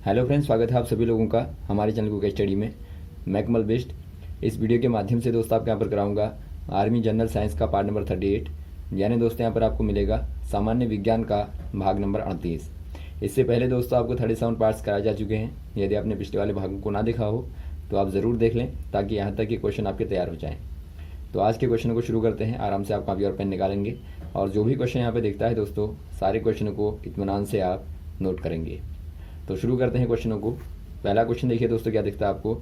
Hello friends, स्वागत है आप सभी लोगों का हमारे चैनल कुक स्टडी में। मैं कमल बेस्ट। इस वीडियो के माध्यम से दोस्तों आपके यहाँ पर कराऊंगा आर्मी जनरल साइंस का पार्ट नंबर 38। यानी दोस्तों यहाँ पर आपको मिलेगा सामान्य विज्ञान का भाग नंबर 38। इससे पहले दोस्तों आपको 37 पार्ट्स कराए जा चुके हैं। यदि आपने पिछले वाले भागों को ना देखा हो तो आप ज़रूर देख लें, ताकि यहाँ तक कि क्वेश्चन आपके तैयार हो जाएँ। तो आज के क्वेश्चन को शुरू करते हैं। आराम से आप कॉपी और पेन निकालेंगे और जो भी क्वेश्चन यहाँ पे देखता है दोस्तों, सारे क्वेश्चन को इत्मीनान से आप नोट करेंगे। तो शुरू करते हैं क्वेश्चनों को। पहला क्वेश्चन देखिए दोस्तों, क्या दिखता है आपको।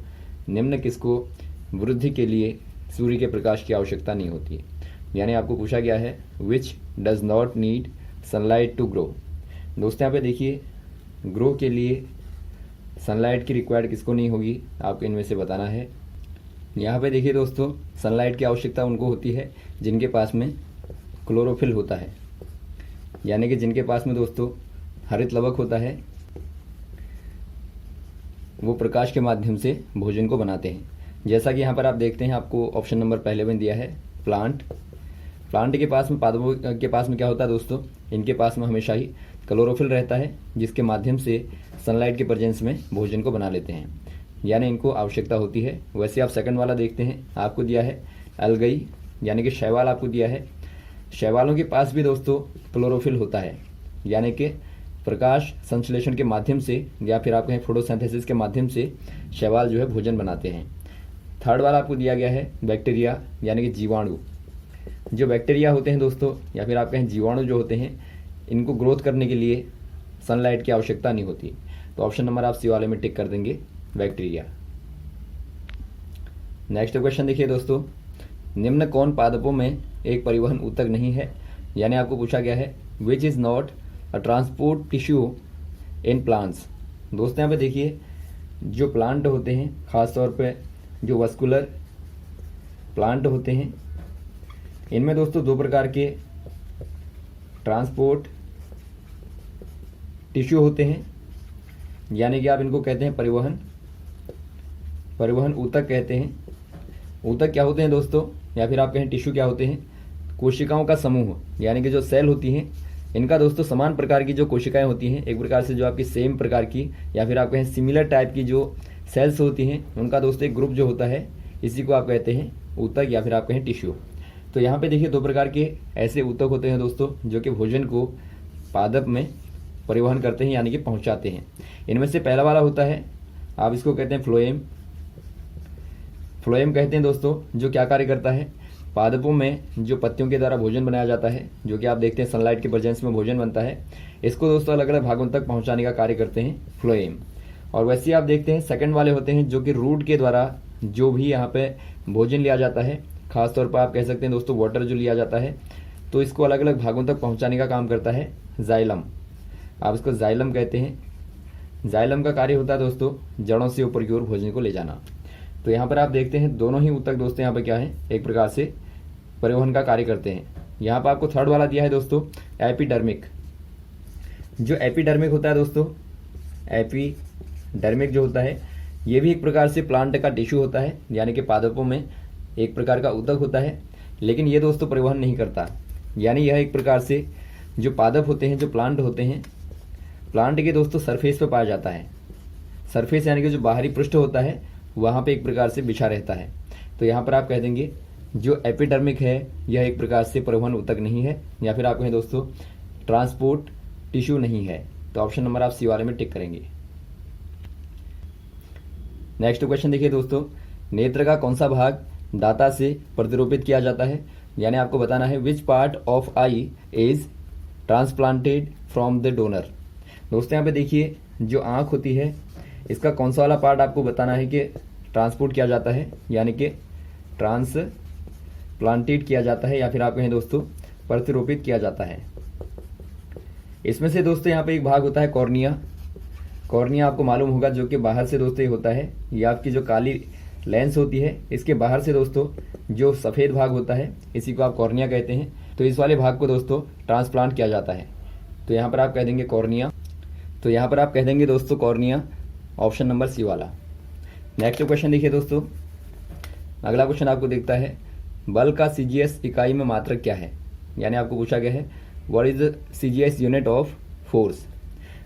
निम्न किसको वृद्धि के लिए सूर्य के प्रकाश की आवश्यकता नहीं होती है। यानी आपको पूछा गया है which does not need sunlight to grow. दोस्तों यहाँ पे देखिए, ग्रो के लिए सनलाइट की रिक्वायर्ड किसको नहीं होगी, आपको इनमें से बताना है। यहाँ पे देखिए दोस्तों, सनलाइट की आवश्यकता उनको होती है जिनके पास में क्लोरोफिल होता है, यानी कि जिनके पास में दोस्तों हरित लवक होता है, वो प्रकाश के माध्यम से भोजन को बनाते हैं। जैसा कि यहाँ पर आप देखते हैं, आपको ऑप्शन नंबर पहले में दिया है प्लांट। प्लांट के पास में, पादपों के पास में क्या होता है दोस्तों, इनके पास में हमेशा ही क्लोरोफिल रहता है, जिसके माध्यम से सनलाइट के प्रेजेंस में भोजन को बना लेते हैं, यानी इनको आवश्यकता होती है। वैसे आप सेकंड वाला देखते हैं, आपको दिया है अलगई, यानी कि शैवाल आपको दिया है। शैवालों के पास भी दोस्तों क्लोरोफिल होता है, यानी कि प्रकाश संश्लेषण के माध्यम से या फिर आप कहें फोटोसिंथेसिस के माध्यम से शैवाल जो है भोजन बनाते हैं। थर्ड वाला आपको दिया गया है बैक्टीरिया, यानी कि जीवाणु। जो बैक्टीरिया होते हैं दोस्तों, या फिर आप कहें जीवाणु जो होते हैं, इनको ग्रोथ करने के लिए सनलाइट की आवश्यकता नहीं होती। तो ऑप्शन नंबर आप सी वाले में टिक कर देंगे, बैक्टीरिया। नेक्स्ट क्वेश्चन देखिए दोस्तों, निम्न कौन पादपों में एक परिवहन ऊतक नहीं है। यानी आपको पूछा गया है which is not a transport tissue in plants. दोस्तों यहाँ पे देखिए, जो प्लांट होते हैं, खासतौर पे जो वस्कुलर प्लांट होते हैं, इनमें दोस्तों दो प्रकार के ट्रांसपोर्ट टिश्यू होते हैं, यानी कि आप इनको कहते हैं परिवहन ऊतक कहते हैं। ऊतक क्या होते हैं दोस्तों, या फिर आप कहें टिश्यू क्या होते हैं, कोशिकाओं का समूह, यानी कि जो सेल होती हैं, इनका दोस्तों समान प्रकार की जो कोशिकाएं होती हैं, एक प्रकार से जो आपकी सेम प्रकार की या फिर आप कहें सिमिलर टाइप की जो सेल्स होती हैं, उनका दोस्तों एक ग्रुप जो होता है, इसी को आप कहते हैं ऊतक या फिर आप कहें टिश्यू। तो यहाँ पे देखिए, दो प्रकार के ऐसे ऊतक होते हैं दोस्तों, जो कि भोजन को पादप में परिवहन करते हैं, यानी कि पहुँचाते हैं। इनमें से पहला वाला होता है, आप इसको कहते हैं फ्लोएम। फ्लोएम कहते हैं दोस्तों, जो क्या कार्य करता है, पादपों में जो पत्तियों के द्वारा भोजन बनाया जाता है, जो कि आप देखते हैं सनलाइट के प्रेजेंस में भोजन बनता है, इसको दोस्तों अलग अलग भागों तक पहुंचाने का कार्य करते हैं फ्लोएम। और वैसे ही आप देखते हैं सेकंड वाले होते हैं, जो कि रूट के द्वारा जो भी यहाँ पे भोजन लिया जाता है, खासतौर पर आप कह सकते हैं दोस्तों वाटर जो लिया जाता है, तो इसको अलग अलग भागों तक पहुँचाने का काम करता है जाइलम। आप इसको जाइलम कहते हैं। जाइलम का कार्य होता है दोस्तों जड़ों से ऊपर की ओर भोजन को ले जाना। तो यहाँ पर आप देखते हैं दोनों ही ऊतक दोस्तों यहाँ पर क्या है, एक प्रकार से परिवहन का कार्य करते हैं। यहाँ पर आपको थर्ड वाला दिया है दोस्तों एपिडर्मिक। जो एपिडर्मिक होता है दोस्तों, एपिडर्मिक जो होता है, ये भी एक प्रकार से प्लांट का टिश्यू होता है, यानी कि पादपों में एक प्रकार का ऊतक होता है, लेकिन ये दोस्तों परिवहन नहीं करता। यानी यह एक प्रकार से जो पादप होते हैं, जो प्लांट होते हैं, प्लांट के दोस्तों सरफेस पे पाया जाता है। सरफेस यानी कि जो बाहरी पृष्ठ होता है, वहाँ पे एक प्रकार से बिछा रहता है। तो यहाँ पर आप कह देंगे जो एपिडर्मिक है, यह एक प्रकार से परिवहन ऊतक नहीं है, या फिर आप कहें दोस्तों ट्रांसपोर्ट टिश्यू नहीं है। तो ऑप्शन नंबर आप सी वाले में टिक करेंगे। नेक्स्ट क्वेश्चन देखिए दोस्तों, नेत्र का कौन सा भाग दाता से प्रतिरोपित किया जाता है। यानी आपको बताना है which part of I is transplanted from the donor. दोस्तों यहाँ पे देखिए, जो आँख होती है, इसका कौन सा वाला पार्ट आपको बताना है कि ट्रांसपोर्ट किया जाता है, यानी कि ट्रांसप्लांटेड किया जाता है, या फिर आप कहें दोस्तों प्रतिरोपित किया जाता है। इसमें से दोस्तों यहाँ पे एक भाग होता है कॉर्निया। कॉर्निया आपको मालूम होगा, जो कि बाहर से दोस्तों ये होता है, ये आपकी जो काली लेंस होती है, इसके बाहर से दोस्तों जो सफ़ेद भाग होता है, इसी को आप कॉर्निया कहते हैं। तो इस वाले भाग को दोस्तों ट्रांसप्लांट किया जाता है। तो यहाँ पर आप कह देंगे कॉर्निया। तो यहाँ पर आप कह देंगे दोस्तों कॉर्निया, ऑप्शन नंबर सी वाला। नेक्स्ट क्वेश्चन देखिए दोस्तों, अगला क्वेश्चन आपको दिखता है बल का सीजीएस इकाई में मात्रक क्या है। यानी आपको पूछा गया है what is the CGS unit of force.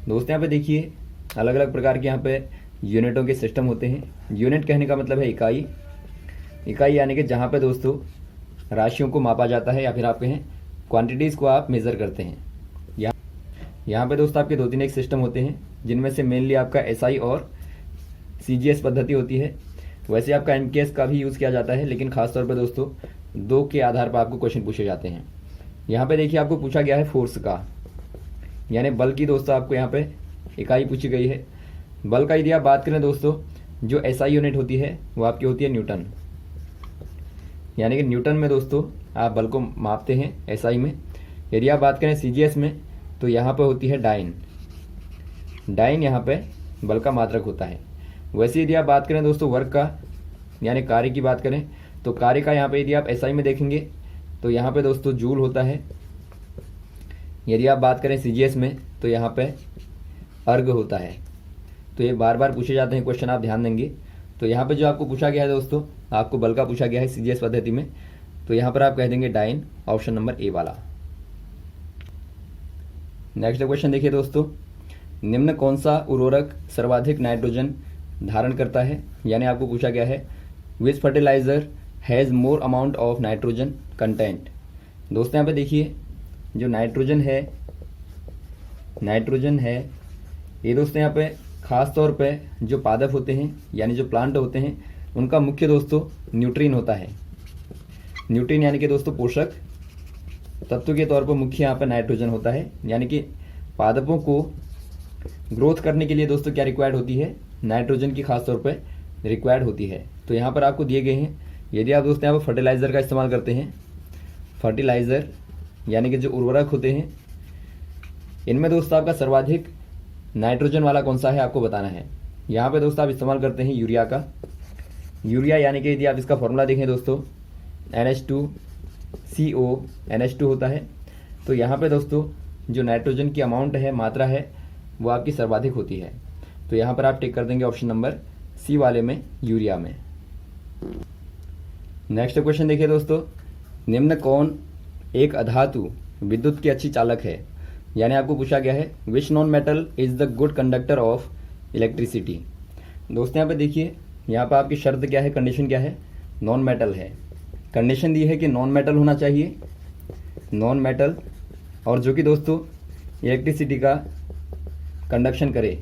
दोस्तों यहाँ पे देखिए, अलग अलग प्रकार के यहाँ पे यूनिटों के सिस्टम होते हैं। यूनिट कहने का मतलब है इकाई। इकाई यानी कि जहाँ पे दोस्तों राशियों को मापा जाता है, या फिर आप कहें क्वांटिटीज़ को आप मेज़र करते हैं। यहाँ पे दोस्तों आपके 2-3 एक सिस्टम होते हैं, जिनमें से मेनली आपका एसआई और सीजीएस पद्धति होती है। वैसे आपका एमकेएस का भी यूज़ किया जाता है, लेकिन खासतौर पर दोस्तों 2 के आधार पर आपको क्वेश्चन पूछे जाते हैं। यहाँ पे देखिए आपको पूछा गया है फोर्स का, यानी बल की दोस्तों आपको यहाँ पे इकाई पूछी गई है। बल का यदि आप बात करें दोस्तों, जो एसआई यूनिट होती है वो आपकी होती है न्यूटन, यानी कि न्यूटन में दोस्तों आप बल को मापते हैं एसआई में। यदि आप बात करें सीजीएस में तो यहाँ पे होती है डाइन। डाइन यहाँ पे बल का मात्रक होता है। वैसे यदि आप बात करें दोस्तों वर्क का, यानी कार्य की बात करें, तो कार्य का यहाँ पे यदि आप एसआई में देखेंगे तो यहाँ पे दोस्तों जूल होता है। यदि आप बात करें सीजीएस में तो यहाँ पे अर्ग होता है। तो ये बार बार पूछे जाते हैं क्वेश्चन, आप ध्यान देंगे। तो यहाँ पे जो आपको पूछा गया है दोस्तों, आपको बल का पूछा गया है सीजीएस पद्धति में, तो यहाँ पर आप कह देंगे डाइन, ऑप्शन नंबर ए वाला। नेक्स्ट क्वेश्चन देखिए दोस्तों, निम्न कौन सा उर्वरक सर्वाधिक नाइट्रोजन धारण करता है? यानी आपको पूछा गया है which fertiliser has more amount of nitrogen content. दोस्तों यहाँ पे देखिए जो नाइट्रोजन है ये दोस्तों यहाँ पे खास तौर पे जो पादप होते हैं, यानी जो प्लांट होते हैं, उनका मुख्य दोस्तों न्यूट्रिन होता है। न्यूट्रिन यानी कि दोस्तों पोषक तत्व के तौर पर मुख्य यहाँ पर नाइट्रोजन होता है। यानी कि पादपों को ग्रोथ करने के लिए दोस्तों क्या रिक्वायर्ड होती है? नाइट्रोजन की खास तौर पर रिक्वायर्ड होती है। तो यहाँ पर आपको दिए गए हैं, यदि आप दोस्तों यहाँ पर फर्टिलाइज़र का इस्तेमाल करते हैं, फर्टिलाइज़र यानी कि जो उर्वरक होते हैं, इनमें दोस्तों आपका सर्वाधिक नाइट्रोजन वाला कौन सा है आपको बताना है। यहाँ पे दोस्तों आप इस्तेमाल करते हैं यूरिया का। यूरिया यानी कि यदि आप इसका फॉर्मूला देखें दोस्तों NH2CO NH2 होता है। तो यहाँ पे दोस्तों जो नाइट्रोजन की अमाउंट है, मात्रा है, वो आपकी सर्वाधिक होती है। तो यहाँ पर आप टिक कर देंगे ऑप्शन नंबर सी वाले में, यूरिया में। नेक्स्ट क्वेश्चन देखिए दोस्तों, निम्न कौन एक अधातु विद्युत की अच्छी चालक है? यानी आपको पूछा गया है which non metal is the good conductor of electricity. दोस्तों यहाँ पे देखिए, यहाँ पर आपकी शर्त क्या है, कंडीशन क्या है? नॉन मेटल है। कंडीशन दी है कि नॉन मेटल होना चाहिए, नॉन मेटल, और जो कि दोस्तों इलेक्ट्रिसिटी का कंडक्शन करे।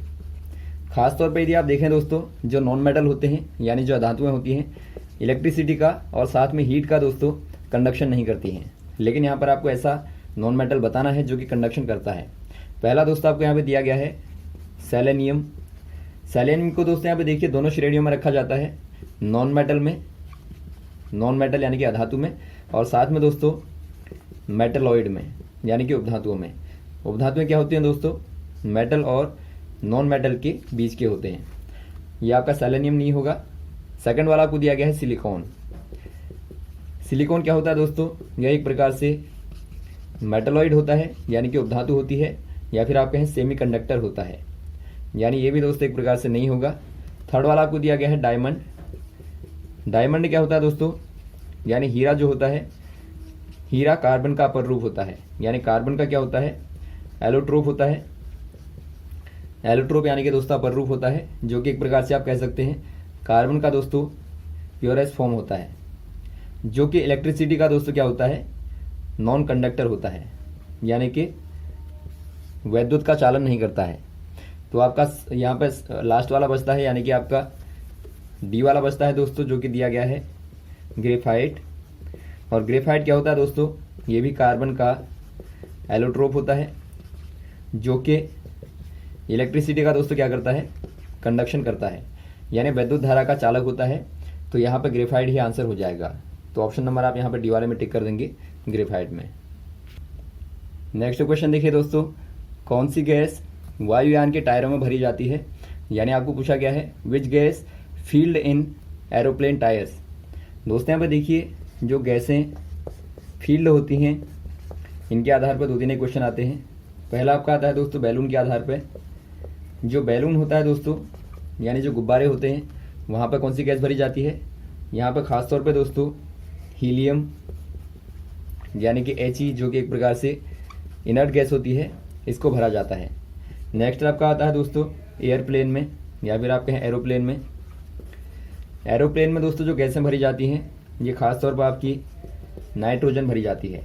खास तौर पे यदि आप देखें दोस्तों, जो नॉन मेटल होते हैं यानी जो धातुएं होती हैं, इलेक्ट्रिसिटी का और साथ में हीट का दोस्तों कंडक्शन नहीं करती हैं। लेकिन यहाँ पर आपको ऐसा नॉन मेटल बताना है जो कि कंडक्शन करता है। पहला दोस्तों आपको यहाँ पे दिया गया है सेलेनियम। सेलेनियम को दोस्तों यहाँ पे देखिए दोनों श्रेणियों में रखा जाता है, नॉन मेटल में, नॉन मेटल यानी कि अधातु में, और साथ में दोस्तों मेटलॉइड में यानी कि उपधातुओं में। उपधातुएं क्या होती हैं दोस्तों? मेटल और नॉन मेटल के बीच के होते हैं। ये आपका सेलेनियम नहीं होगा। सेकंड वाला आपको दिया गया है सिलिकॉन। सिलिकॉन क्या होता है दोस्तों? यह एक प्रकार से मेटलॉइड होता है, यानी कि उपधातु होती है, या फिर आप कहें सेमीकंडक्टर होता है, यानी ये भी दोस्तों एक प्रकार से नहीं होगा। थर्ड वाला आपको दिया गया है डायमंड। डायमंड क्या होता है दोस्तों? यानी हीरा जो होता है, हीरा कार्बन का अपर रूप होता है, यानी कार्बन का क्या होता है? एलोट्रोप होता है। एलोट्रोप यानी कि दोस्तों अपर रूप होता है, जो कि एक प्रकार से आप कह सकते हैं कार्बन का दोस्तों प्योरेस्ट फॉर्म होता है, जो कि इलेक्ट्रिसिटी का दोस्तों क्या होता है? नॉन कंडक्टर होता है, यानी कि वैद्युत का चालन नहीं करता है। तो आपका यहाँ पे लास्ट वाला बचता है, यानी कि आपका डी वाला बचता है दोस्तों, जो कि दिया गया है ग्रेफाइट। और ग्रेफाइट क्या होता है दोस्तों? ये भी कार्बन का एलोट्रोप होता है, जो कि इलेक्ट्रिसिटी का दोस्तों क्या करता है? कंडक्शन करता है, यानी विद्युत धारा का चालक होता है। तो यहाँ पे ग्रेफाइट ही आंसर हो जाएगा। तो ऑप्शन नंबर आप यहाँ पे डी वाले में टिक कर देंगे, ग्रेफाइट में। नेक्स्ट क्वेश्चन देखिए दोस्तों, कौन सी गैस वायुयान के टायरों में भरी जाती है? यानी आपको पूछा गया है which gas field in aeroplane tyres. दोस्तों यहाँ पे देखिए जो गैसें फील्ड होती हैं, इनके आधार पर 2-3 क्वेश्चन आते हैं। पहला आपका आता है दोस्तों बैलून के आधार पर। जो बैलून होता है दोस्तों, यानी जो गुब्बारे होते हैं, वहाँ पर कौन सी गैस भरी जाती है? यहाँ पर खास तौर पे दोस्तों हीलियम यानी कि He, जो कि एक प्रकार से इनर्ट गैस होती है, इसको भरा जाता है। नेक्स्ट आपका आता है दोस्तों एयरप्लेन में या फिर आप कहें एरोप्लेन में। एरोप्लेन में दोस्तों जो गैसें भरी जाती हैं ये खासतौर पर आपकी नाइट्रोजन भरी जाती है,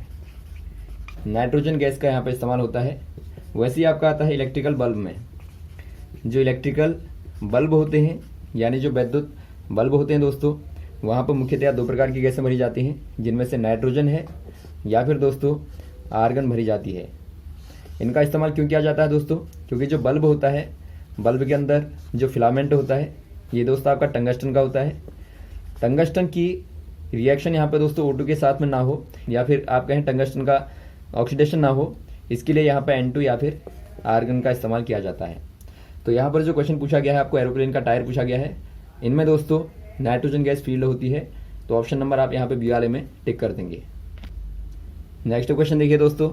नाइट्रोजन गैस का यहाँ पर इस्तेमाल होता है। वैसे ही आपका आता है इलेक्ट्रिकल बल्ब में। जो इलेक्ट्रिकल बल्ब होते हैं यानी जो विद्युत बल्ब होते हैं दोस्तों, वहाँ पर मुख्यतः 2 प्रकार की गैसें भरी जाती हैं, जिनमें से नाइट्रोजन है या फिर दोस्तों आर्गन भरी जाती है। इनका इस्तेमाल क्यों किया जाता है दोस्तों? क्योंकि जो बल्ब होता है, बल्ब के अंदर जो फिलामेंट होता है ये दोस्तों आपका टंगस्टन का होता है। टंगस्टन की रिएक्शन यहाँ पे दोस्तों O2 के साथ में ना हो या फिर आप कहें टंगस्टन का ऑक्सीडेशन ना हो, इसके लिए यहाँ पे N2 या फिर आर्गन का इस्तेमाल किया जाता है। तो यहाँ पर जो क्वेश्चन पूछा गया है आपको, एरोप्लेन का टायर पूछा गया है, इनमें दोस्तों नाइट्रोजन गैस फील्ड होती है। तो ऑप्शन नंबर आप यहाँ पे बी वाले में टिक कर देंगे। नेक्स्ट क्वेश्चन देखिए दोस्तों,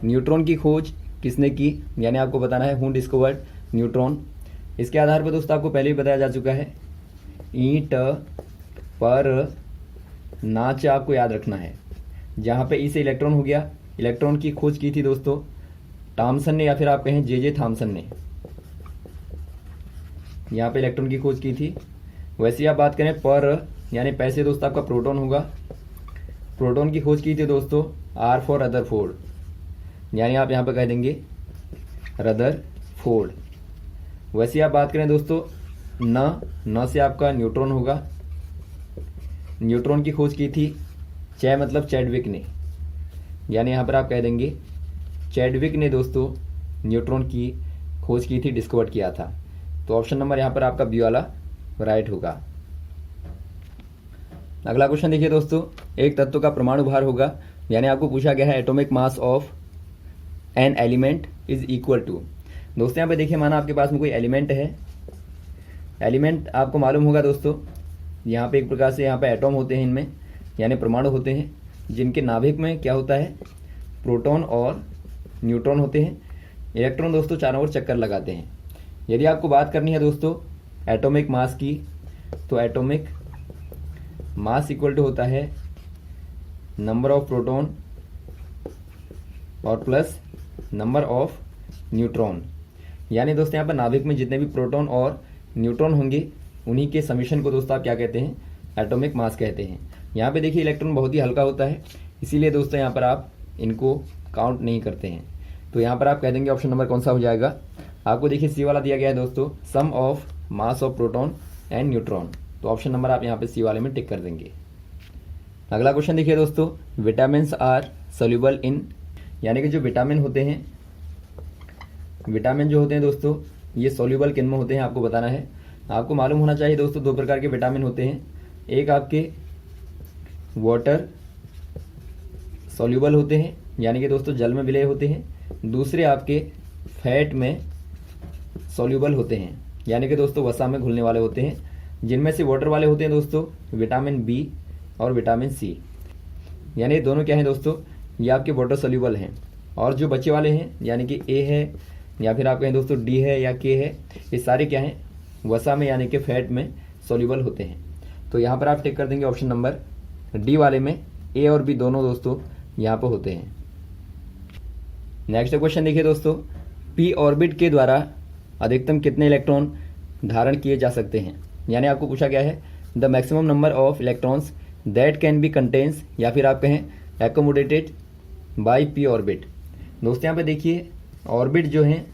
न्यूट्रॉन की खोज किसने की, यानी आपको बताना है हु डिस्कवर्ड न्यूट्रॉन। इसके आधार पर दोस्तों आपको पहले ही बताया जा चुका है, ईंट पर नाच आपको याद रखना है। जहाँ पे ई से इलेक्ट्रॉन हो गया, इलेक्ट्रॉन की खोज की थी दोस्तों थॉमसन ने या फिर आप कहें जे थॉमसन ने, यहाँ पे इलेक्ट्रॉन की खोज की थी। वैसे ही आप बात करें पर यानी पैसे दोस्तों आपका प्रोटॉन होगा। प्रोटॉन की खोज की थी दोस्तों आर फॉर रदरफोर्ड, यानी आप यहाँ पे कह देंगे रदरफोर्ड। वैसे ही आप बात करें दोस्तों न से आपका न्यूट्रॉन होगा। न्यूट्रॉन की खोज की थी मतलब चैडविक ने, यानी यहाँ पर आप कह देंगे चैडविक ने दोस्तों न्यूट्रॉन की खोज की थी, डिस्कवर किया था। तो ऑप्शन नंबर यहाँ पर आपका बी वाला राइट होगा। अगला क्वेश्चन देखिए दोस्तों, एक तत्व का परमाणु भार होगा, यानी आपको पूछा गया है atomic mass of an element is equal to. दोस्तों यहाँ पे देखिए, माना आपके पास में कोई एलिमेंट है, एलिमेंट आपको मालूम होगा दोस्तों, यहाँ पे एक प्रकार से यहाँ पे एटॉम होते हैं, इनमें यानी परमाणु होते हैं, जिनके नाभिक में क्या होता है, प्रोटॉन और न्यूट्रॉन होते हैं। इलेक्ट्रॉन दोस्तों चारों ओर चक्कर लगाते हैं। यदि आपको बात करनी है दोस्तों एटॉमिक मास की, तो एटॉमिक मास इक्वल टू होता है नंबर ऑफ प्रोटॉन और प्लस नंबर ऑफ न्यूट्रॉन। यानी दोस्तों यहाँ पर नाभिक में जितने भी प्रोटॉन और न्यूट्रॉन होंगे उन्हीं के समीशन को दोस्तों आप क्या कहते हैं, एटॉमिक मास कहते हैं। यहाँ पे देखिए इलेक्ट्रॉन बहुत ही हल्का होता है, इसीलिए दोस्तों यहाँ पर आप इनको काउंट नहीं करते हैं। तो यहाँ पर आप कह देंगे ऑप्शन नंबर कौन सा हो जाएगा। आपको देखिए सी वाला दिया गया है दोस्तों, sum of mass of proton and neutron. तो ऑप्शन नंबर आप यहाँ पे सी वाले में टिक कर देंगे। अगला क्वेश्चन देखिए दोस्तों, विटामिन्स आर सोल्यूबल इन, यानी कि जो विटामिन होते हैं, विटामिन जो होते हैं दोस्तों ये सोल्यूबल किन में होते हैं आपको बताना है। आपको मालूम होना चाहिए दोस्तों 2 प्रकार के विटामिन होते हैं, एक आपके वाटर सोल्यूबल होते हैं, यानी कि दोस्तों जल में विलय होते हैं, दूसरे आपके फैट में सोल्यूबल होते हैं, यानी कि दोस्तों वसा में घुलने वाले होते हैं। जिनमें से वाटर वाले होते हैं दोस्तों विटामिन बी और विटामिन सी, यानी दोनों क्या हैं दोस्तों, ये आपके वाटर सोल्यूबल हैं। और जो बच्चे वाले हैं यानी कि ए है या फिर आप कहें दोस्तों डी है या के है, ये सारे क्या हैं, वसा में यानी कि फैट में सोल्यूबल होते हैं। तो यहाँ पर आप टिक कर देंगे ऑप्शन नंबर डी वाले में, ए और बी दोनों दोस्तों यहाँ पर होते हैं। नेक्स्ट क्वेश्चन देखिए दोस्तों, पी ऑर्बिट के द्वारा अधिकतम कितने इलेक्ट्रॉन धारण किए जा सकते हैं, यानी आपको पूछा गया है the maximum number of electrons that can be contains या फिर आप कहें एकोमोडेटेड बाय पी ऑर्बिट। दोस्तों यहाँ पे देखिए ऑर्बिट जो हैं,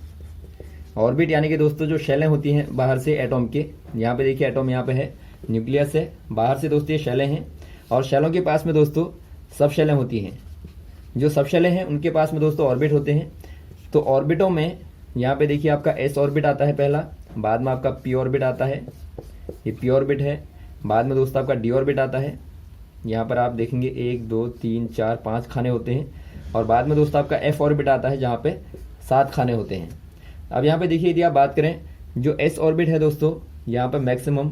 ऑर्बिट यानी कि दोस्तों जो शैलें होती हैं बाहर से एटॉम के, यहाँ पे देखिए एटॉम यहाँ पे है, न्यूक्लियस है, बाहर से दोस्तों ये शैलें हैं, और शैलों के पास में दोस्तों सब शैलें होती हैं। जो सब शैलें हैं उनके पास में दोस्तों ऑर्बिट होते हैं। तो ऑर्बिटों में यहाँ पे देखिए आपका एस ऑर्बिट आता है पहला, बाद में आपका पी ऑर्बिट आता है, ये पी ऑर्बिट है, बाद में दोस्तों आपका डी ऑर्बिट आता है। यहाँ पर आप देखेंगे 1 2 3 4 5 खाने होते हैं, और बाद में दोस्तों आपका एफ ऑर्बिट आता है जहाँ पे 7 खाने होते हैं। अब यहाँ पे देखिए यदि आप बात करें जो एस ऑर्बिट है दोस्तों, यहाँ पर मैक्सिमम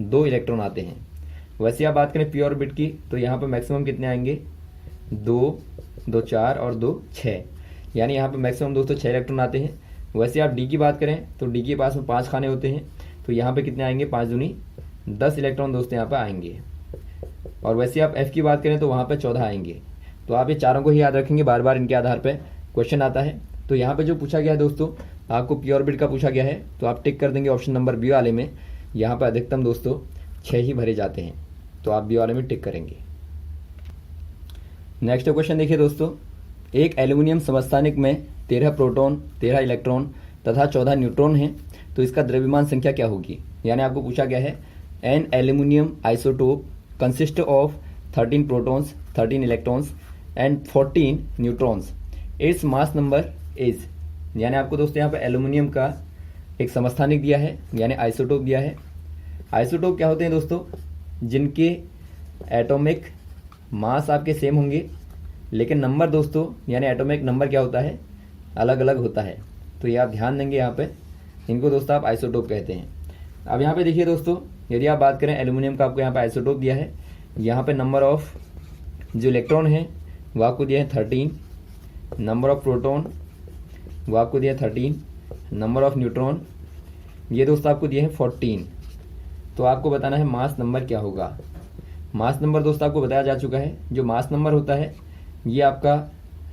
2 इलेक्ट्रॉन आते हैं। वैसे आप बात करें पी ऑर्बिट की, तो यहाँ पर मैक्सिमम कितने आएंगे, 2 2 4 और 2 6, यानी यहाँ पर मैक्सिमम दोस्तों 6 इलेक्ट्रॉन आते हैं। वैसे आप डी की बात करें तो डी के पास में 5 खाने होते हैं, तो यहाँ पे कितने आएंगे, 5 दूनी 10 इलेक्ट्रॉन दोस्तों यहाँ पे आएंगे। और वैसे आप एफ की बात करें तो वहाँ पे 14 आएंगे। तो आप ये चारों को ही याद रखेंगे, बार बार इनके आधार पे क्वेश्चन आता है। तो यहाँ पे जो पूछा गया है दोस्तों आपको पी ऑर्बिट का पूछा गया है तो आप टिक कर देंगे ऑप्शन नंबर बी वाले में। यहाँ पर अधिकतम दोस्तों 6 ही भरे जाते हैं, तो आप बी वाले में टिक करेंगे। नेक्स्ट क्वेश्चन देखिए दोस्तों, एक एल्यूमिनियम समस्थानिक में 13 प्रोटॉन, 13 इलेक्ट्रॉन तथा 14 न्यूट्रॉन हैं, तो इसका द्रव्यमान संख्या क्या होगी। यानी आपको पूछा गया है an aluminium isotope consist of 13 protons, 13 electrons and 14 neutrons, its mass number is. यानी आपको दोस्तों यहाँ पर एल्यूमिनियम का एक समस्थानिक दिया है, यानी आइसोटोप दिया है। आइसोटोप क्या होते हैं दोस्तों, जिनके एटॉमिक मास आपके सेम होंगे, लेकिन नंबर दोस्तों यानी एटॉमिक नंबर क्या होता है, अलग अलग होता है। तो ये आप ध्यान देंगे, यहाँ पे इनको दोस्तों आप आइसोटोप कहते हैं। अब यहाँ पे देखिए दोस्तों, यदि आप बात करें एल्यूमिनियम का, आपको यहाँ पे आइसोटोप दिया है। यहाँ पे नंबर ऑफ जो इलेक्ट्रॉन है वो आपको दिया है 13, नंबर ऑफ प्रोटॉन वो आपको दिया है 13, नंबर ऑफ न्यूट्रॉन ये दोस्तों आपको दिए हैं 14। तो आपको बताना है मास नंबर क्या होगा। मास नंबर दोस्तों आपको बताया जा चुका है। जो मास नंबर होता है ये आपका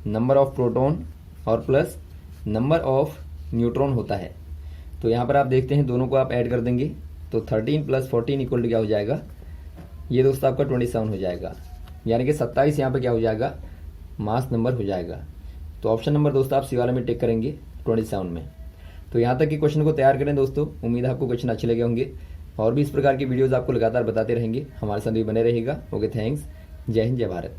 नंबर ऑफ प्रोटॉन और प्लस नंबर ऑफ न्यूट्रॉन होता है। तो यहाँ पर आप देखते हैं दोनों को आप ऐड कर देंगे तो 13 + 14 इक्वल टू क्या हो जाएगा, ये दोस्तों आपका 27 हो जाएगा। यानी कि 27 यहाँ पर क्या हो जाएगा, मास नंबर हो जाएगा। तो ऑप्शन नंबर दोस्तों आप सी वाले में टिक करेंगे 27 में। तो यहाँ तक कि क्वेश्चन को तैयार करें दोस्तों। उम्मीद है आपको क्वेश्चन अच्छे लगे होंगे और भी इस प्रकार की वीडियोज़ आपको लगातार बताते रहेंगे। हमारे साथ भी बने रहेगा। Okay, thanks. जय हिंद, जय भारत।